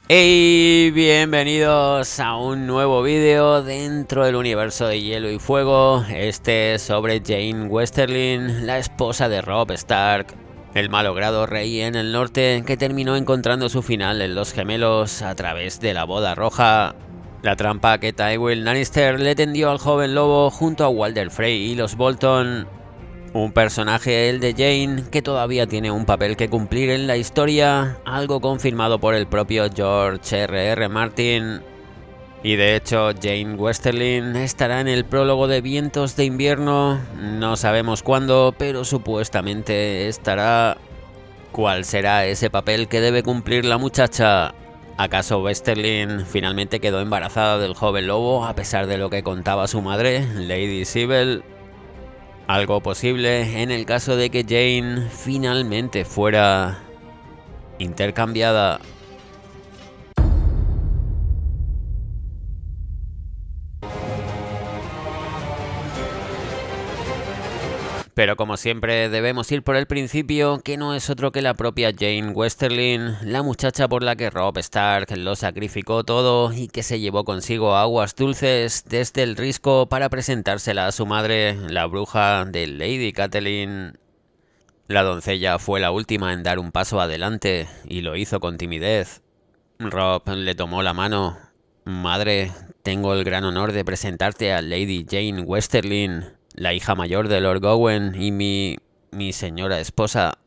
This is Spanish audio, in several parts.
Hey, bienvenidos a un nuevo vídeo dentro del universo de Hielo y Fuego. Este es sobre Jane Westerling, la esposa de Robb Stark, el malogrado rey en el norte que terminó encontrando su final en Los Gemelos a través de la Boda Roja. La trampa que Tywin Lannister le tendió al joven lobo junto a Walder Frey y los Bolton. Un personaje, el de Jane, que todavía tiene un papel que cumplir en la historia, algo confirmado por el propio George R.R. Martin. Y de hecho, Jane Westerling estará en el prólogo de Vientos de Invierno, no sabemos cuándo, pero supuestamente estará. ¿Cuál será ese papel que debe cumplir la muchacha? ¿Acaso Westerling finalmente quedó embarazada del joven lobo a pesar de lo que contaba su madre, Lady Sybel? Algo posible en el caso de que Jane finalmente fuera intercambiada. Pero como siempre debemos ir por el principio, que no es otro que la propia Jane Westerling, la muchacha por la que Robb Stark lo sacrificó todo y que se llevó consigo aguas dulces desde el risco para presentársela a su madre, la bruja de Lady Catelyn. La doncella fue la última en dar un paso adelante y lo hizo con timidez. Robb le tomó la mano. Madre, tengo el gran honor de presentarte a Lady Jane Westerling, la hija mayor de Lord Gowen y mi señora esposa.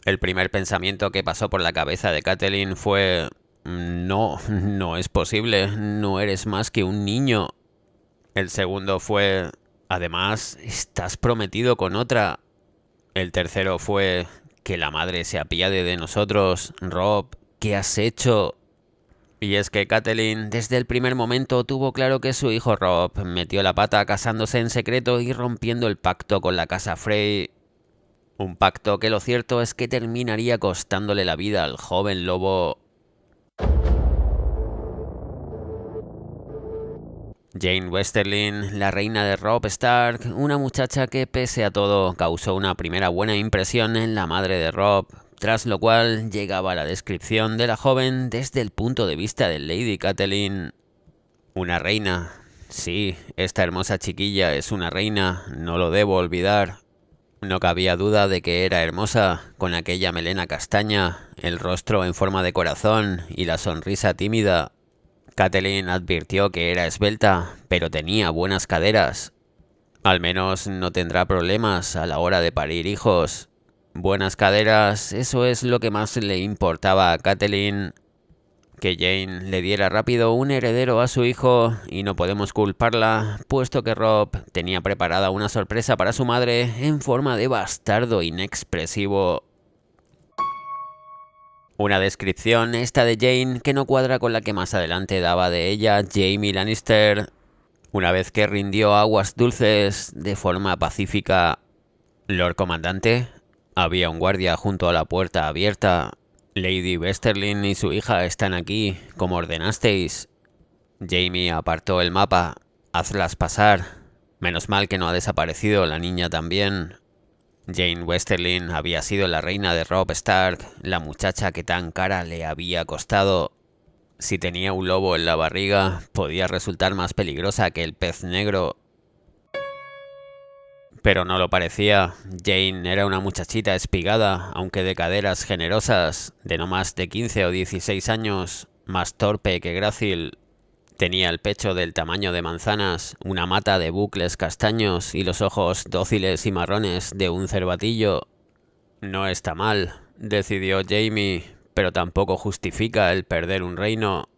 El primer pensamiento que pasó por la cabeza de Catelyn fue: no es posible, no eres más que un niño. El segundo fue: además, estás prometido con otra. El tercero fue: que la madre se apiade de nosotros. Robb, ¿qué has hecho? Y es que Catelyn desde el primer momento tuvo claro que su hijo Robb metió la pata casándose en secreto y rompiendo el pacto con la casa Frey. Un pacto que lo cierto es que terminaría costándole la vida al joven lobo. Jane Westerling, la reina de Robb Stark, una muchacha que pese a todo causó una primera buena impresión en la madre de Robb, tras lo cual llegaba la descripción de la joven desde el punto de vista de Lady Catelyn. Una reina. Sí, esta hermosa chiquilla es una reina, no lo debo olvidar. No cabía duda de que era hermosa, con aquella melena castaña, el rostro en forma de corazón y la sonrisa tímida. Catelyn advirtió que era esbelta, pero tenía buenas caderas. Al menos no tendrá problemas a la hora de parir hijos. Buenas caderas, eso es lo que más le importaba a Catelyn. Que Jane le diera rápido un heredero a su hijo, y no podemos culparla, puesto que Robb tenía preparada una sorpresa para su madre en forma de bastardo inexpresivo. Una descripción esta de Jane que no cuadra con la que más adelante daba de ella Jaime Lannister, una vez que rindió aguas dulces de forma pacífica. Lord Comandante, había un guardia junto a la puerta abierta. Lady Westerling y su hija están aquí, como ordenasteis. Jaime apartó el mapa. Hazlas pasar. Menos mal que no ha desaparecido la niña también. Jane Westerling había sido la reina de Robb Stark, la muchacha que tan cara le había costado. Si tenía un lobo en la barriga, podía resultar más peligrosa que el pez negro. Pero no lo parecía. Jane era una muchachita espigada, aunque de caderas generosas, de no más de 15 o 16 años, más torpe que grácil. Tenía el pecho del tamaño de manzanas, una mata de bucles castaños y los ojos dóciles y marrones de un cervatillo. No está mal, decidió Jaime, pero tampoco justifica el perder un reino.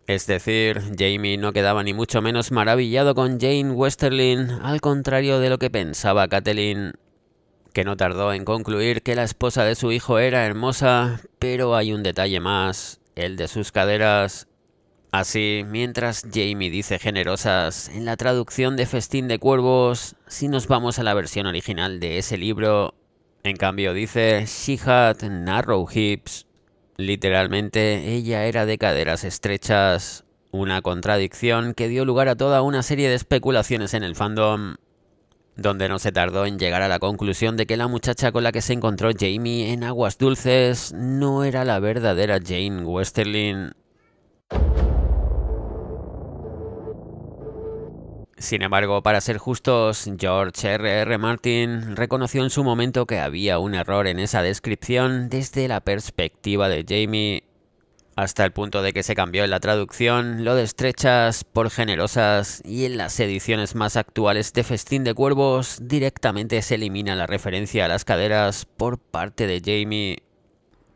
Es decir, Jaime no quedaba ni mucho menos maravillado con Jane Westerling, al contrario de lo que pensaba Catelyn, que no tardó en concluir que la esposa de su hijo era hermosa, pero hay un detalle más, el de sus caderas. Así, mientras Jaime dice generosas en la traducción de Festín de Cuervos, si nos vamos a la versión original de ese libro, en cambio dice She had narrow hips. Literalmente, ella era de caderas estrechas, una contradicción que dio lugar a toda una serie de especulaciones en el fandom. donde no se tardó en llegar a la conclusión de que la muchacha con la que se encontró Jaime en Aguas Dulces no era la verdadera Jane Westerling. Sin embargo, para ser justos, George R.R. Martin reconoció en su momento que había un error en esa descripción desde la perspectiva de Jaime, hasta el punto de que se cambió en la traducción lo de estrechas por generosas, y en las ediciones más actuales de Festín de Cuervos directamente se elimina la referencia a las caderas por parte de Jaime.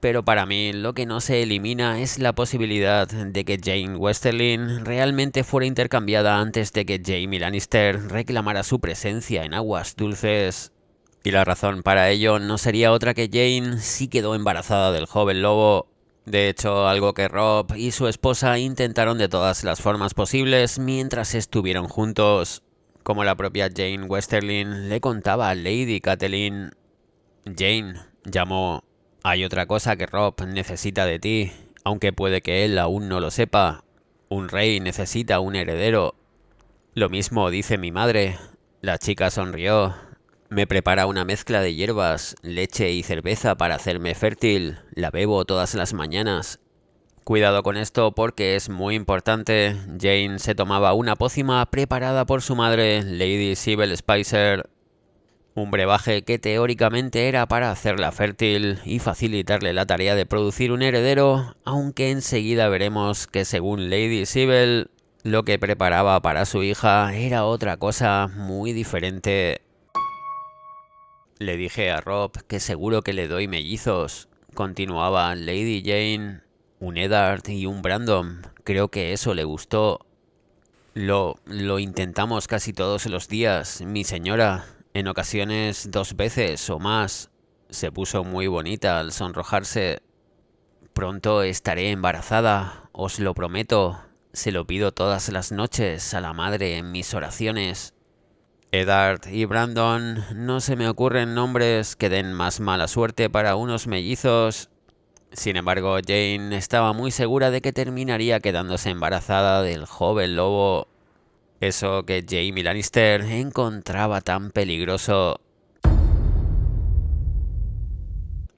Pero para mí lo que no se elimina es la posibilidad de que Jane Westerling realmente fuera intercambiada antes de que Jaime Lannister reclamara su presencia en Aguas Dulces. Y la razón para ello no sería otra que Jane sí quedó embarazada del joven lobo. De hecho, algo que Robb y su esposa intentaron de todas las formas posibles mientras estuvieron juntos. Como la propia Jane Westerling le contaba a Lady Catelyn. Jane llamó: hay otra cosa que Robb necesita de ti, aunque puede que él aún no lo sepa. Un rey necesita un heredero. Lo mismo dice mi madre. La chica sonrió. Me prepara una mezcla de hierbas, leche y cerveza para hacerme fértil. La bebo todas las mañanas. Cuidado con esto porque es muy importante. Jane se tomaba una pócima preparada por su madre, Lady Sybil Spicer. Un brebaje que teóricamente era para hacerla fértil y facilitarle la tarea de producir un heredero, aunque enseguida veremos que según Lady Sybil, lo que preparaba para su hija era otra cosa muy diferente. Le dije a Robb que seguro que le doy mellizos, continuaba Lady Jane, un Eddard y un Brandon, creo que eso le gustó. Lo intentamos casi todos los días, mi señora. En ocasiones 2 veces o más. Se puso muy bonita al sonrojarse. Pronto estaré embarazada, os lo prometo. Se lo pido todas las noches a la madre en mis oraciones. Eddard y Brandon, no se me ocurren nombres que den más mala suerte para unos mellizos. Sin embargo, Jane estaba muy segura de que terminaría quedándose embarazada del joven lobo. Eso que Jaime Lannister encontraba tan peligroso.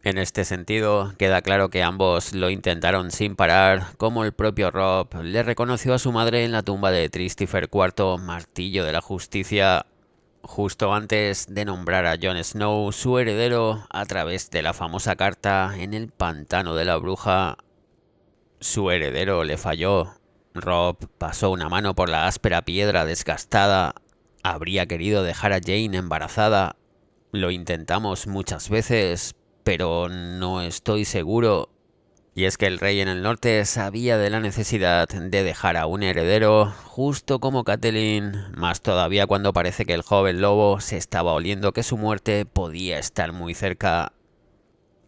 En este sentido, queda claro que ambos lo intentaron sin parar, como el propio Robb le reconoció a su madre en la tumba de Tristifer IV, Martillo de la Justicia, justo antes de nombrar a Jon Snow su heredero a través de la famosa carta en el pantano de la bruja. Su heredero le falló. Robb pasó una mano por la áspera piedra desgastada. Habría querido dejar a Jane embarazada. Lo intentamos muchas veces, pero no estoy seguro. Y es que el rey en el norte sabía de la necesidad de dejar a un heredero, justo como Catelyn, más todavía cuando parece que el joven lobo se estaba oliendo que su muerte podía estar muy cerca.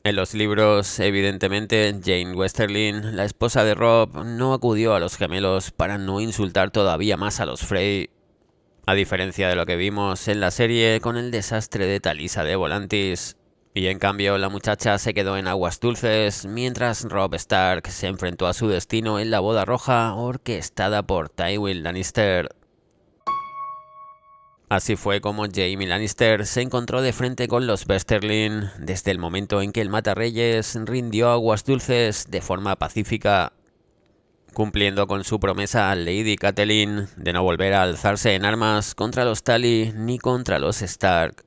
En los libros, evidentemente, Jane Westerling, la esposa de Robb, no acudió a los gemelos para no insultar todavía más a los Frey, a diferencia de lo que vimos en la serie con el desastre de Talisa de Volantis. Y en cambio la muchacha se quedó en Aguas Dulces mientras Robb Stark se enfrentó a su destino en la boda roja orquestada por Tywin Lannister. Así fue como Jaime Lannister se encontró de frente con los Westerling desde el momento en que el Matarreyes rindió Aguas Dulces de forma pacífica, cumpliendo con su promesa a Lady Catelyn de no volver a alzarse en armas contra los Tully ni contra los Stark.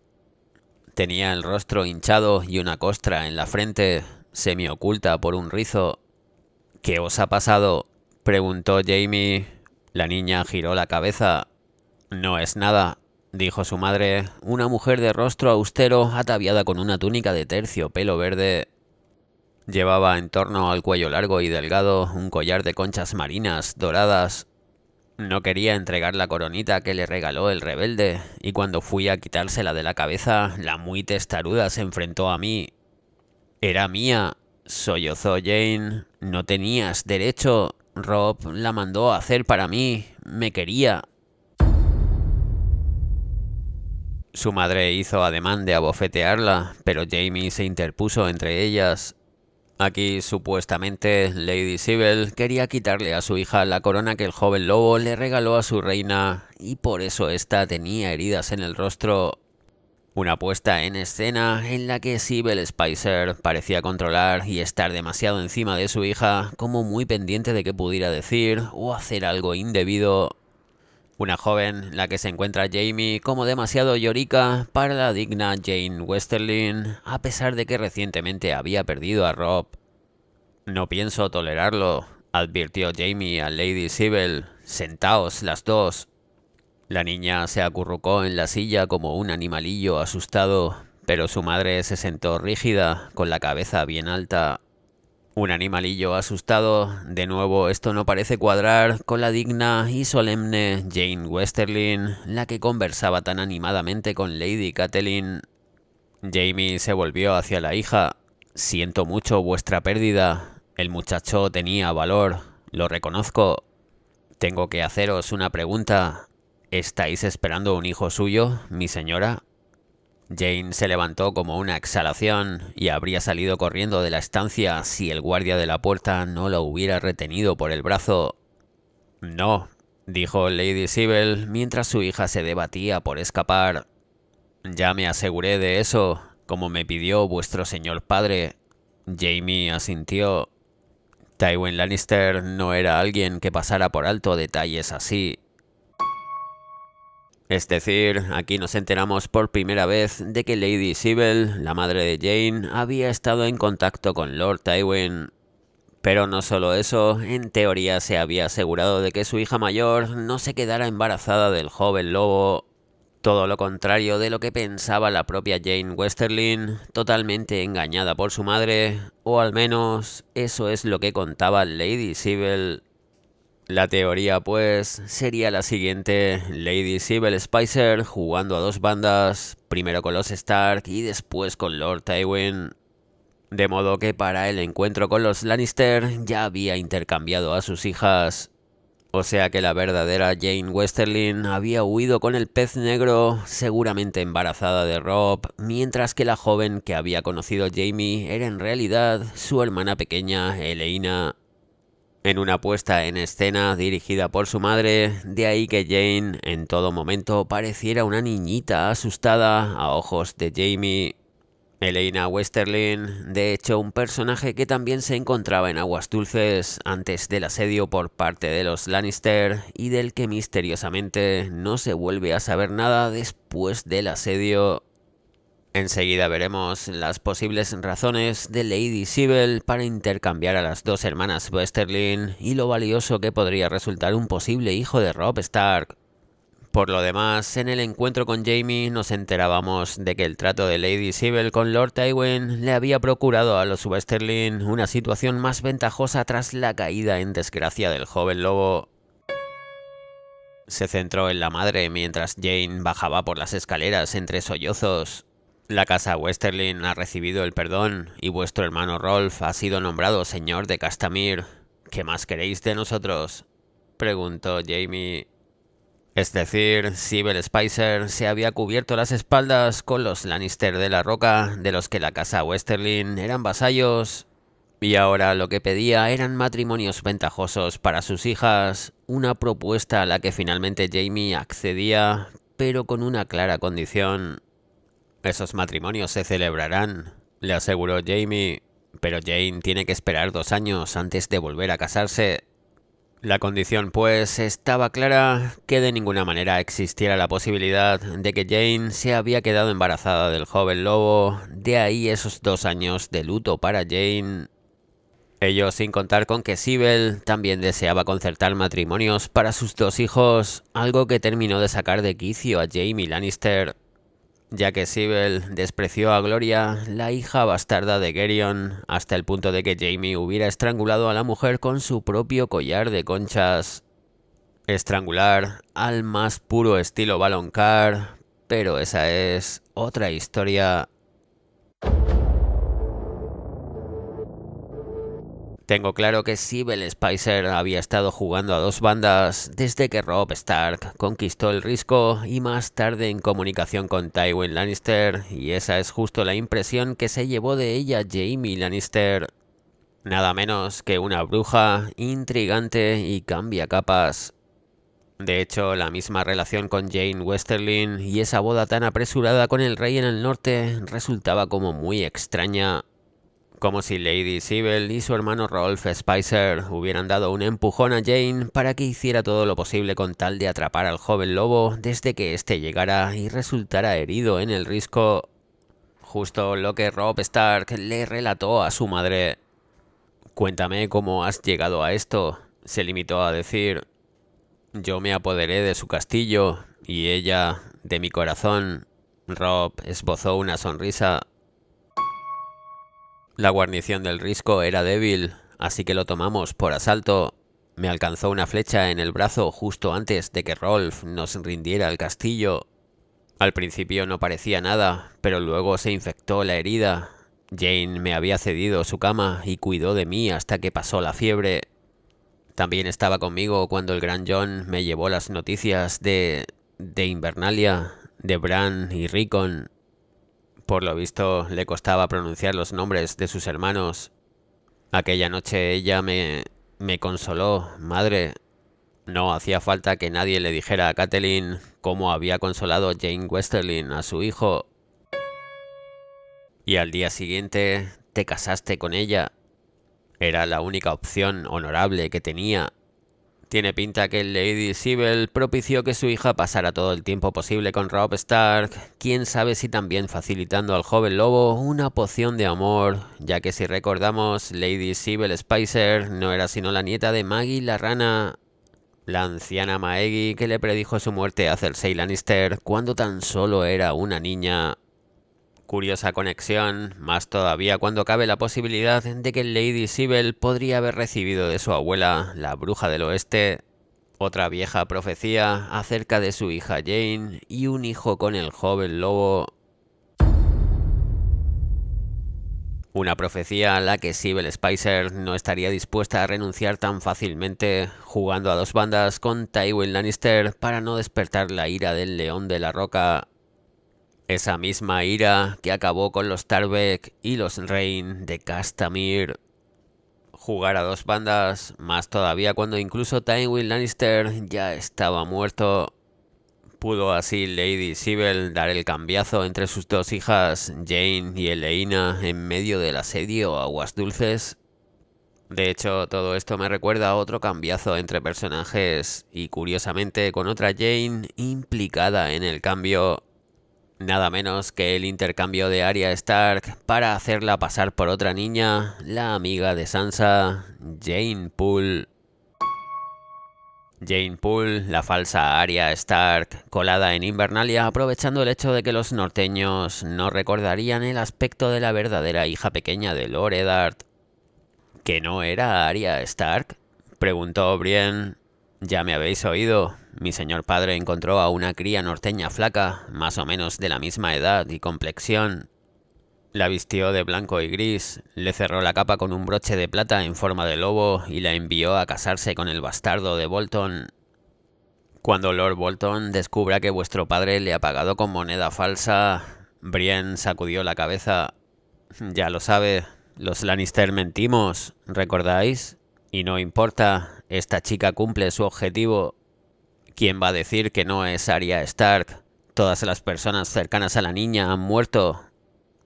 Tenía el rostro hinchado y una costra en la frente, semioculta por un rizo. ¿Qué os ha pasado?, preguntó Jaime. La niña giró la cabeza. No es nada, dijo su madre, una mujer de rostro austero ataviada con una túnica de terciopelo verde. Llevaba en torno al cuello largo y delgado un collar de conchas marinas doradas. No quería entregar la coronita que le regaló el rebelde, y cuando fui a quitársela de la cabeza, la muy testaruda se enfrentó a mí. Era mía, sollozó Jane. No tenías derecho. Robb la mandó a hacer para mí. Me quería. Su madre hizo ademán de abofetearla, pero Jaime se interpuso entre ellas. Aquí, supuestamente, Lady Sybil quería quitarle a su hija la corona que el joven lobo le regaló a su reina, y por eso ésta tenía heridas en el rostro. Una puesta en escena en la que Sibel Spicer parecía controlar y estar demasiado encima de su hija, como muy pendiente de que pudiera decir o hacer algo indebido. Una joven, la que se encuentra Jamie como demasiado llorica para la digna Jane Westerlin, a pesar de que recientemente había perdido a Rob. No pienso tolerarlo, advirtió Jamie a Lady Sibel. Sentaos las dos. La niña se acurrucó en la silla como un animalillo asustado, pero su madre se sentó rígida, con la cabeza bien alta. Un animalillo asustado, de nuevo esto no parece cuadrar con la digna y solemne Jane Westerlin, la que conversaba tan animadamente con Lady Catelyn. Jamie se volvió hacia la hija. Siento mucho vuestra pérdida. El muchacho tenía valor, lo reconozco. Tengo que haceros una pregunta. ¿Estáis esperando un hijo suyo, mi señora? Jane se levantó como una exhalación y habría salido corriendo de la estancia si el guardia de la puerta no lo hubiera retenido por el brazo. No, dijo Lady Sibel mientras su hija se debatía por escapar. Ya me aseguré de eso, como me pidió vuestro señor padre. Jamie asintió. Tywin Lannister no era alguien que pasara por alto detalles así. Es decir, aquí nos enteramos por primera vez de que Lady Sibel, la madre de Jane, había estado en contacto con Lord Tywin. Pero no solo eso, en teoría se había asegurado de que su hija mayor no se quedara embarazada del joven lobo. Todo lo contrario de lo que pensaba la propia Jane Westerlin, totalmente engañada por su madre, o al menos eso es lo que contaba Lady Sibel. La teoría, pues, sería la siguiente: Lady Sibel Spicer jugando a dos bandas, primero con los Stark y después con Lord Tywin. De modo que para el encuentro con los Lannister ya había intercambiado a sus hijas. O sea que la verdadera Jane Westerlin había huido con el pez negro, seguramente embarazada de Robb, mientras que la joven que había conocido Jamie era en realidad su hermana pequeña, Elaena. En una puesta en escena dirigida por su madre, de ahí que Jane en todo momento pareciera una niñita asustada a ojos de Jamie. Elaena Westerlin, de hecho un personaje que también se encontraba en Aguas Dulces antes del asedio por parte de los Lannister y del que misteriosamente no se vuelve a saber nada después del asedio. Enseguida veremos las posibles razones de Lady Sibel para intercambiar a las dos hermanas Westerlin y lo valioso que podría resultar un posible hijo de Robb Stark. Por lo demás, en el encuentro con Jamie nos enterábamos de que el trato de Lady Sibel con Lord Tywin le había procurado a los Westerlin una situación más ventajosa tras la caída en desgracia del joven lobo. Se centró en la madre mientras Jane bajaba por las escaleras entre sollozos. La casa Westerlin ha recibido el perdón y vuestro hermano Rolf ha sido nombrado señor de Castamere. ¿Qué más queréis de nosotros?, preguntó Jamie. Es decir, Sibel Spicer se había cubierto las espaldas con los Lannister de la Roca, de los que la casa Westerlin eran vasallos, y ahora lo que pedía eran matrimonios ventajosos para sus hijas, una propuesta a la que finalmente Jamie accedía, pero con una clara condición. Esos matrimonios se celebrarán, le aseguró Jamie, pero Jane tiene que esperar 2 años antes de volver a casarse. La condición, pues, estaba clara: que de ninguna manera existiera la posibilidad de que Jane se había quedado embarazada del joven lobo, de ahí esos 2 años de luto para Jane. Ello sin contar con que Sibel también deseaba concertar matrimonios para sus 2 hijos, algo que terminó de sacar de quicio a Jaime Lannister, ya que Sibel despreció a Gloria, la hija bastarda de Geryon, hasta el punto de que Jamie hubiera estrangulado a la mujer con su propio collar de conchas. Estrangular al más puro estilo Valonqar, pero esa es otra historia. Tengo claro que Sibel Spicer había estado jugando a 2 bandas desde que Robb Stark conquistó el Risco y más tarde en comunicación con Tywin Lannister, y esa es justo la impresión que se llevó de ella Jaime Lannister. Nada menos que una bruja, intrigante y cambiacapas. De hecho, la misma relación con Jane Westerlin y esa boda tan apresurada con el rey en el norte resultaba como muy extraña, como si Lady Sybil y su hermano Rolf Spicer hubieran dado un empujón a Jane para que hiciera todo lo posible con tal de atrapar al joven lobo desde que éste llegara y resultara herido en el risco. Justo lo que Robb Stark le relató a su madre. «Cuéntame cómo has llegado a esto», se limitó a decir. «Yo me apoderé de su castillo y ella de mi corazón». Robb esbozó una sonrisa. La guarnición del Risco era débil, así que lo tomamos por asalto. Me alcanzó una flecha en el brazo justo antes de que Rolf nos rindiera el castillo. Al principio no parecía nada, pero luego se infectó la herida. Jane me había cedido su cama y cuidó de mí hasta que pasó la fiebre. También estaba conmigo cuando el gran John me llevó las noticias de Invernalia, de Bran y Rickon. Por lo visto, le costaba pronunciar los nombres de sus hermanos. Aquella noche ella me consoló, madre. No hacía falta que nadie le dijera a Catelyn cómo había consolado Jane Westerlin a su hijo. Y al día siguiente te casaste con ella. Era la única opción honorable que tenía. Tiene pinta que Lady Sybil propició que su hija pasara todo el tiempo posible con Robb Stark, quién sabe si también facilitando al joven lobo una poción de amor, ya que si recordamos, Lady Sybil Spicer no era sino la nieta de Maggie la rana, la anciana Maeggy que le predijo su muerte a Cersei Lannister cuando tan solo era una niña. Curiosa conexión, más todavía cuando cabe la posibilidad de que Lady Sybil podría haber recibido de su abuela, la Bruja del Oeste, otra vieja profecía acerca de su hija Jane y un hijo con el joven lobo. Una profecía a la que Sybil Spicer no estaría dispuesta a renunciar tan fácilmente, jugando a dos bandas con Tywin Lannister para no despertar la ira del León de la Roca. Esa misma ira que acabó con los Tarbeck y los Rain de Castamere. Jugar a dos bandas, más todavía cuando incluso Tywin Lannister ya estaba muerto. Pudo así Lady Sybil dar el cambiazo entre sus dos hijas, Jane y Eleina, en medio del asedio a Aguas Dulces. De hecho, todo esto me recuerda a otro cambiazo entre personajes, y curiosamente con otra Jane implicada en el cambio. Nada menos que el intercambio de Arya Stark para hacerla pasar por otra niña, la amiga de Sansa, Jane Poole. Jane Poole, la falsa Arya Stark, colada en Invernalia aprovechando el hecho de que los norteños no recordarían el aspecto de la verdadera hija pequeña de Lord Eddard. ¿Que no era Arya Stark?, preguntó Brienne. Ya me habéis oído. Mi señor padre encontró a una cría norteña flaca, más o menos de la misma edad y complexión. La vistió de blanco y gris, le cerró la capa con un broche de plata en forma de lobo y la envió a casarse con el bastardo de Bolton. Cuando Lord Bolton descubra que vuestro padre le ha pagado con moneda falsa... Brienne sacudió la cabeza. Ya lo sabe, los Lannister mentimos, ¿recordáis? Y no importa, esta chica cumple su objetivo. ¿Quién va a decir que no es Arya Stark? Todas las personas cercanas a la niña han muerto,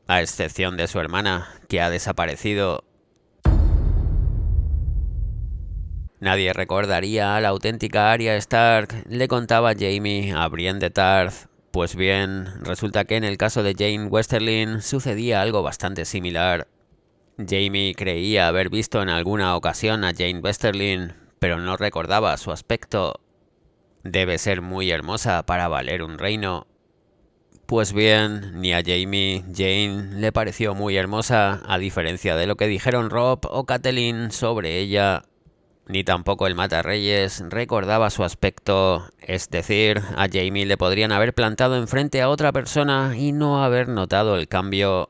a excepción de su hermana, que ha desaparecido. Nadie recordaría a la auténtica Arya Stark, le contaba Jaime a Brienne de Tarth. Pues bien, resulta que en el caso de Jane Westerlin sucedía algo bastante similar. Jaime creía haber visto en alguna ocasión a Jane Westerlin, pero no recordaba su aspecto. Debe ser muy hermosa para valer un reino. Pues bien, ni a Jaime Jane le pareció muy hermosa, a diferencia de lo que dijeron Robb o Catelyn sobre ella. Ni tampoco el Matarreyes recordaba su aspecto, es decir, a Jaime le podrían haber plantado enfrente a otra persona y no haber notado el cambio.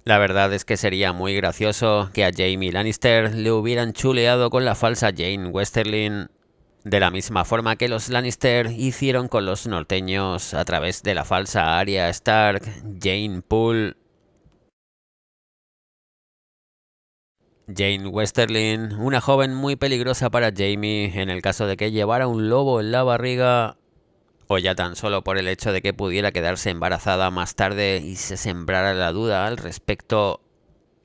La verdad es que sería muy gracioso que a Jaime Lannister le hubieran chuleado con la falsa Jane Westerlin, de la misma forma que los Lannister hicieron con los norteños a través de la falsa Arya Stark, Jane Poole. Jane Westerling, una joven muy peligrosa para Jamie en el caso de que llevara un lobo en la barriga, o ya tan solo por el hecho de que pudiera quedarse embarazada más tarde y se sembrara la duda al respecto.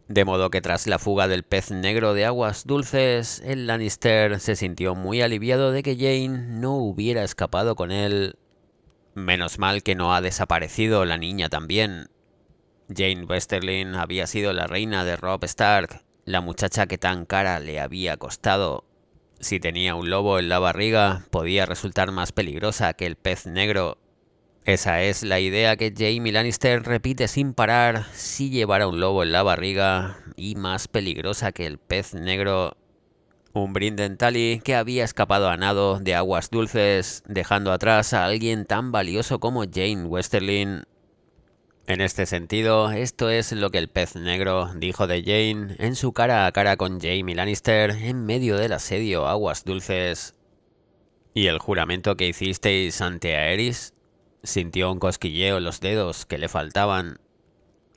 De modo que tras la fuga del pez negro de aguas dulces, el Lannister se sintió muy aliviado de que Jane no hubiera escapado con él. Menos mal que no ha desaparecido la niña también. Jane Westerling había sido la reina de Robb Stark, la muchacha que tan cara le había costado. Si tenía un lobo en la barriga, podía resultar más peligrosa que el pez negro. Esa es la idea que Jaime Lannister repite sin parar: si llevara un lobo en la barriga, y más peligrosa que el pez negro. Un Brindentali que había escapado a nado de aguas dulces, dejando atrás a alguien tan valioso como Jane Westerling. En este sentido, esto es lo que el pez negro dijo de Jane en su cara a cara con Jaime Lannister en medio del asedio a aguas dulces. ¿Y el juramento que hicisteis ante Aerys? Sintió un cosquilleo en los dedos que le faltaban.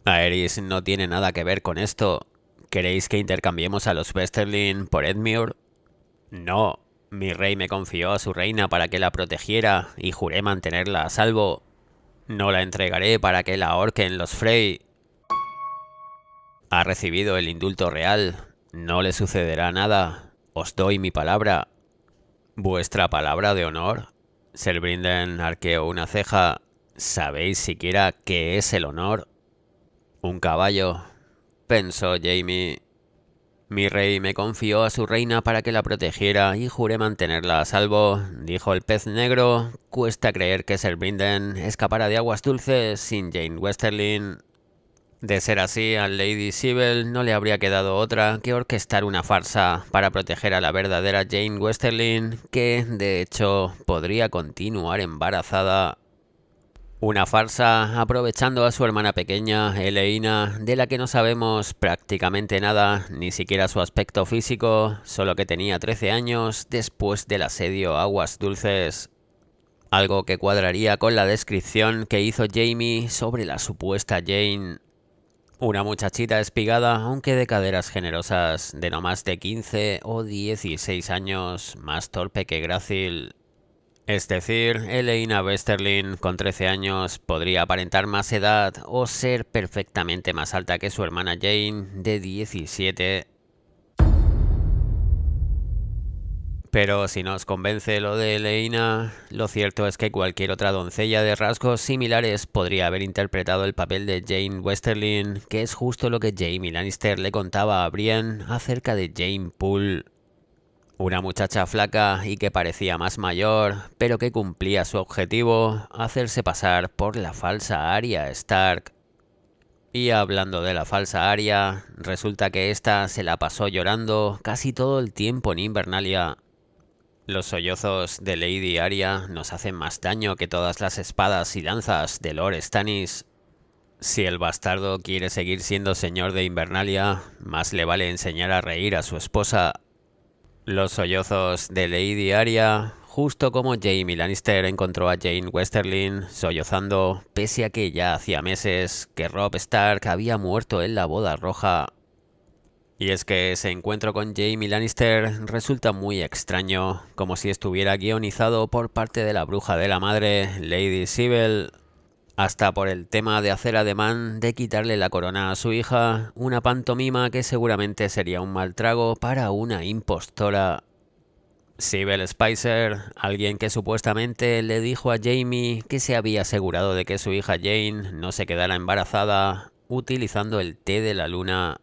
Aerys no tiene nada que ver con esto. ¿Queréis que intercambiemos a los Westerling por Edmure? No, mi rey me confió a su reina para que la protegiera y juré mantenerla a salvo. No la entregaré para que la ahorquen los Frey. Ha recibido el indulto real. No le sucederá nada. Os doy mi palabra. ¿Vuestra palabra de honor? Ser Brinden arqueó una ceja. ¿Sabéis siquiera qué es el honor? Un caballo, pensó Jaime. Mi rey me confió a su reina para que la protegiera y juré mantenerla a salvo, dijo el pez negro. Cuesta creer que Ser Brinden escapara de aguas dulces sin Jane Westerling. De ser así, a Lady Sybel no le habría quedado otra que orquestar una farsa para proteger a la verdadera Jane Westerling, que, de hecho, podría continuar embarazada. Una farsa aprovechando a su hermana pequeña, Eleina, de la que no sabemos prácticamente nada, ni siquiera su aspecto físico, solo que tenía 13 años después del asedio a aguas dulces. Algo que cuadraría con la descripción que hizo Jaime sobre la supuesta Jane. Una muchachita espigada, aunque de caderas generosas, de no más de 15 o 16 años, más torpe que grácil. Es decir, Eleina Westerling, con 13 años, podría aparentar más edad o ser perfectamente más alta que su hermana Jane, de 17. Pero si nos convence lo de Eleina, lo cierto es que cualquier otra doncella de rasgos similares podría haber interpretado el papel de Jane Westerling, que es justo lo que Jaime Lannister le contaba a Brienne acerca de Jane Poole. Una muchacha flaca y que parecía más mayor, pero que cumplía su objetivo: hacerse pasar por la falsa Arya Stark. Y hablando de la falsa Arya, resulta que ésta se la pasó llorando casi todo el tiempo en Invernalia. Los sollozos de Lady Arya nos hacen más daño que todas las espadas y lanzas de Lord Stannis. Si el bastardo quiere seguir siendo señor de Invernalia, más le vale enseñar a reír a su esposa. Los sollozos de Lady Arya, justo como Jaime Lannister encontró a Jane Westerling sollozando, pese a que ya hacía meses que Robb Stark había muerto en la boda roja. Y es que ese encuentro con Jaime Lannister resulta muy extraño, como si estuviera guionizado por parte de la bruja de la madre, Lady Sybel. Hasta por el tema de hacer ademán de quitarle la corona a su hija, una pantomima que seguramente sería un mal trago para una impostora. Sybel Spicer, alguien que supuestamente le dijo a Jaime que se había asegurado de que su hija Jane no se quedara embarazada utilizando el té de la luna.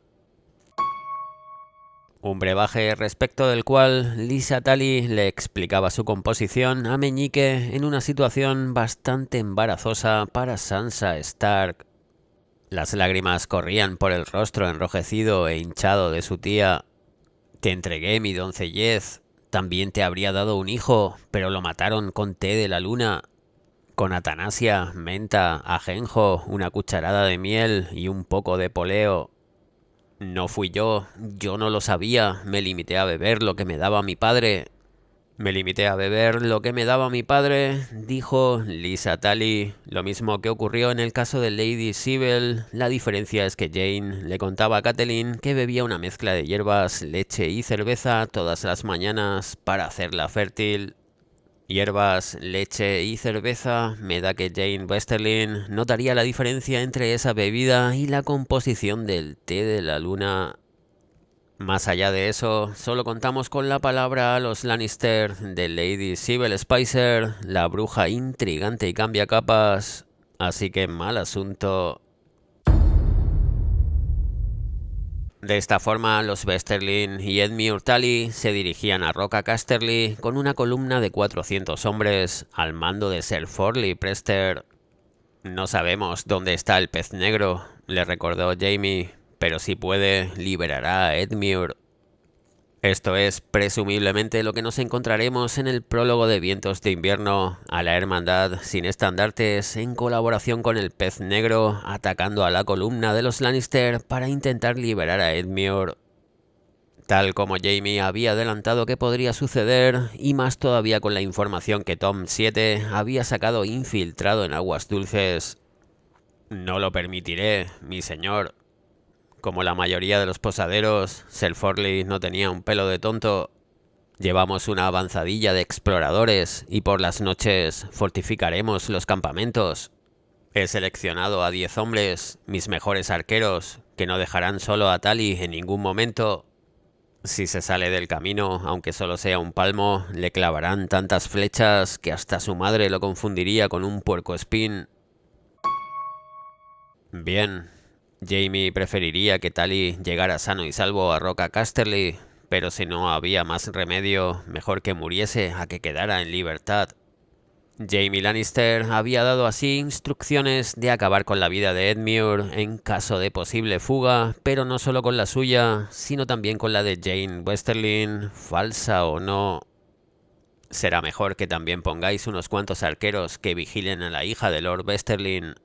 Un brebaje respecto del cual Lysa Tully le explicaba su composición a Meñique en una situación bastante embarazosa para Sansa Stark. Las lágrimas corrían por el rostro enrojecido e hinchado de su tía. Te entregué mi doncellez, también te habría dado un hijo, pero lo mataron con té de la luna. Con Atanasia, menta, ajenjo, una cucharada de miel y un poco de poleo. No fui yo no lo sabía, me limité a beber lo que me daba mi padre. Me limité a beber lo que me daba mi padre, dijo Lisa Tully. Lo mismo que ocurrió en el caso de Lady Sybil. La diferencia es que Jane le contaba a Kathleen que bebía una mezcla de hierbas, leche y cerveza todas las mañanas para hacerla fértil. Hierbas, leche y cerveza. Me da que Jane Westerlin notaría la diferencia entre esa bebida y la composición del té de la luna. Más allá de eso, solo contamos con la palabra a los Lannister de Lady Sybil Spicer, la bruja intrigante y cambia capas, así que mal asunto. De esta forma, los Westerlin y Edmure Tully se dirigían a Roca Casterly con una columna de 400 hombres al mando de Ser Forley Prester. No sabemos dónde está el pez negro, le recordó Jaime, pero si puede, liberará a Edmure. Esto es presumiblemente lo que nos encontraremos en el prólogo de Vientos de Invierno, a la hermandad sin estandartes en colaboración con el pez negro atacando a la columna de los Lannister para intentar liberar a Edmure. Tal como Jaime había adelantado que podría suceder, y más todavía con la información que Tom 7 había sacado infiltrado en Aguas Dulces. No lo permitiré, mi señor. Como la mayoría de los posaderos, Ser Forley no tenía un pelo de tonto. Llevamos una avanzadilla de exploradores y por las noches fortificaremos los campamentos. He seleccionado a 10 hombres, mis mejores arqueros, que no dejarán solo a Tully en ningún momento. Si se sale del camino, aunque solo sea un palmo, le clavarán tantas flechas que hasta su madre lo confundiría con un puercoespín. Bien. Jaime preferiría que Tully llegara sano y salvo a Roca Casterly, pero si no había más remedio, mejor que muriese a que quedara en libertad. Jaime Lannister había dado así instrucciones de acabar con la vida de Edmure en caso de posible fuga, pero no solo con la suya, sino también con la de Jane Westerlin, falsa o no. Será mejor que también pongáis unos cuantos arqueros que vigilen a la hija de Lord Westerlin.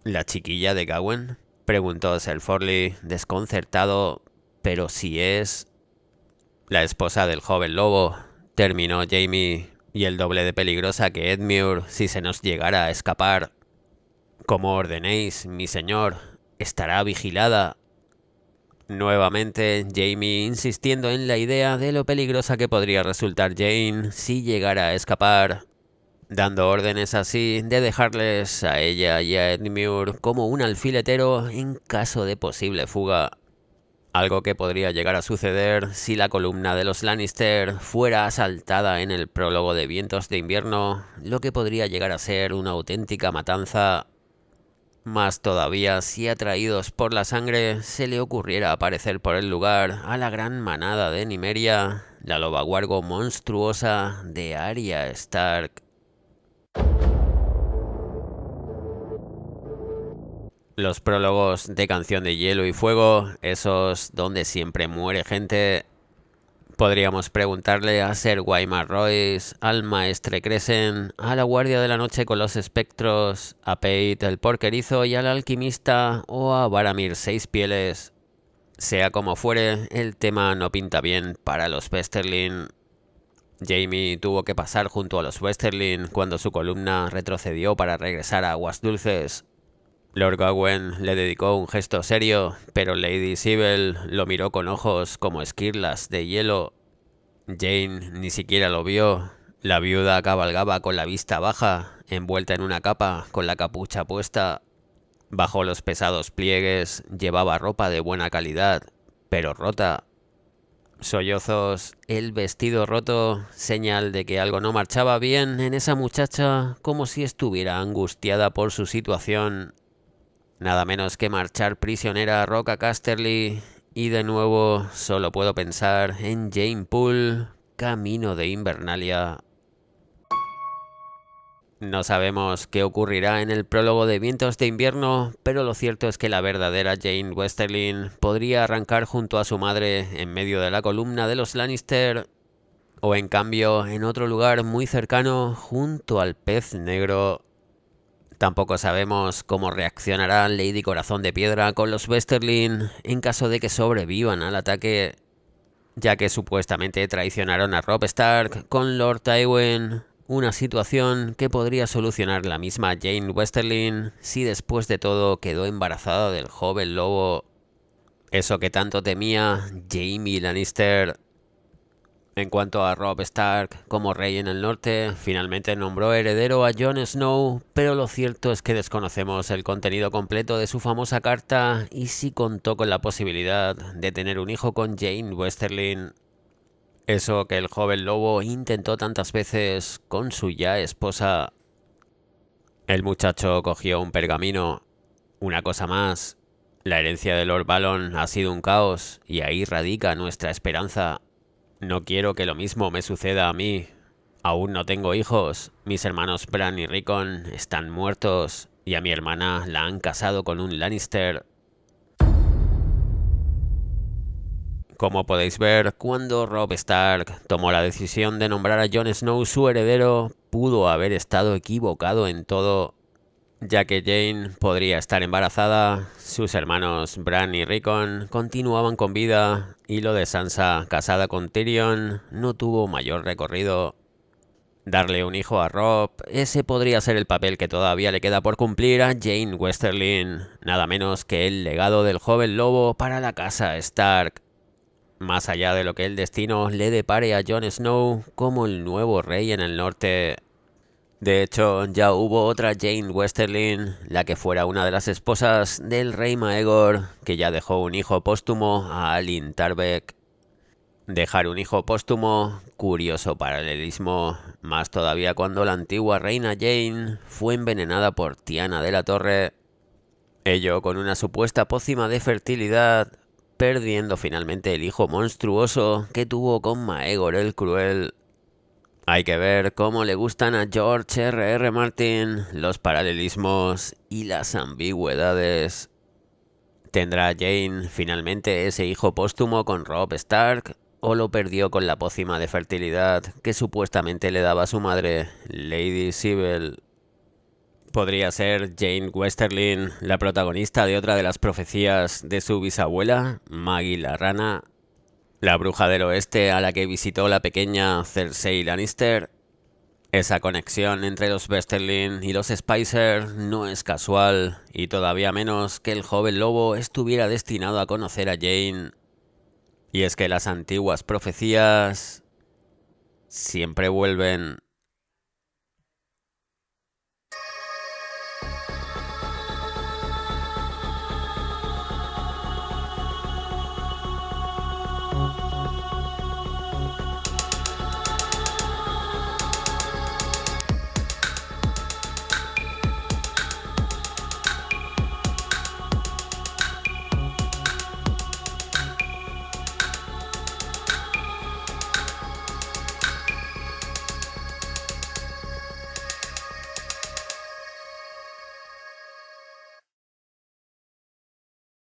¿La chiquilla de Gawain?, preguntó Ser Forley, desconcertado. Pero si es... La esposa del joven lobo, terminó Jaime, y el doble de peligrosa que Edmure si se nos llegara a escapar. Como ordenéis, mi señor, estará vigilada. Nuevamente, Jaime insistiendo en la idea de lo peligrosa que podría resultar Jane si llegara a escapar, dando órdenes así de dejarles a ella y a Edmure como un alfiletero en caso de posible fuga. Algo que podría llegar a suceder si la columna de los Lannister fuera asaltada en el prólogo de Vientos de Invierno, lo que podría llegar a ser una auténtica matanza. Más todavía si atraídos por la sangre se le ocurriera aparecer por el lugar a la gran manada de Nymeria, la lobaguargo monstruosa de Arya Stark. Los prólogos de Canción de Hielo y Fuego, esos donde siempre muere gente. Podríamos preguntarle a Ser Waymar Royce, al Maestre Crescent, a la Guardia de la Noche con los Espectros, a Pate el Porquerizo y al Alquimista, o a Varamir Seis Pieles. Sea como fuere, el tema no pinta bien para los Westerlin. Jaime tuvo que pasar junto a los Westerlin cuando su columna retrocedió para regresar a Aguas Dulces. Lord Gawain le dedicó un gesto serio, pero Lady Sybil lo miró con ojos como esquirlas de hielo. Jane ni siquiera lo vio. La viuda cabalgaba con la vista baja, envuelta en una capa, con la capucha puesta. Bajo los pesados pliegues llevaba ropa de buena calidad, pero rota. Sollozos, el vestido roto, señal de que algo no marchaba bien en esa muchacha, como si estuviera angustiada por su situación. Nada menos que marchar prisionera a Roca Casterly, y de nuevo solo puedo pensar en Jane Poole, camino de Invernalia. No sabemos qué ocurrirá en el prólogo de Vientos de Invierno, pero lo cierto es que la verdadera Jane Westerlin podría arrancar junto a su madre en medio de la columna de los Lannister, o en cambio en otro lugar muy cercano junto al pez negro. Tampoco sabemos cómo reaccionará Lady Corazón de Piedra con los Westerlin en caso de que sobrevivan al ataque. ya que supuestamente traicionaron a Robb Stark con Lord Tywin, una situación que podría solucionar la misma Jane Westerling si después de todo quedó embarazada del joven lobo. Eso que tanto temía Jaime Lannister. En cuanto a Robb Stark como rey en el norte, finalmente nombró heredero a Jon Snow, pero lo cierto es que desconocemos el contenido completo de su famosa carta y si contó con la posibilidad de tener un hijo con Jane Westerling. Eso que el joven lobo intentó tantas veces con su ya esposa. El muchacho cogió un pergamino. Una cosa más. La herencia de Lord Balon ha sido un caos y ahí radica nuestra esperanza. No quiero que lo mismo me suceda a mí. Aún no tengo hijos. Mis hermanos Bran y Rickon están muertos y a mi hermana la han casado con un Lannister. Como podéis ver, cuando Robb Stark tomó la decisión de nombrar a Jon Snow su heredero, pudo haber estado equivocado en todo, ya que Jane podría estar embarazada, sus hermanos Bran y Rickon continuaban con vida, y lo de Sansa, casada con Tyrion, no tuvo mayor recorrido. Darle un hijo a Robb, ese podría ser el papel que todavía le queda por cumplir a Jane Westerling, nada menos que el legado del joven lobo para la casa Stark. Más allá de lo que el destino le depare a Jon Snow como el nuevo rey en el norte. De hecho, ya hubo otra Jane Westerling, la que fuera una de las esposas del rey Maegor, que ya dejó un hijo póstumo a Alyn Tarbeck. Dejar un hijo póstumo, curioso paralelismo, más todavía cuando la antigua reina Jane fue envenenada por Tiana de la Torre, ello con una supuesta pócima de fertilidad, perdiendo finalmente el hijo monstruoso que tuvo con Maegor el Cruel. Hay que ver cómo le gustan a George R.R. Martin los paralelismos y las ambigüedades. ¿Tendrá Jane finalmente ese hijo póstumo con Robb Stark o lo perdió con la pócima de fertilidad que supuestamente le daba su madre, Lady Sybel? ¿Podría ser Jane Westerling la protagonista de otra de las profecías de su bisabuela, Maggie la Rana, la bruja del oeste a la que visitó la pequeña Cersei Lannister? Esa conexión entre los Westerling y los Spicer no es casual, y todavía menos que el joven lobo estuviera destinado a conocer a Jane. Y es que las antiguas profecías siempre vuelven.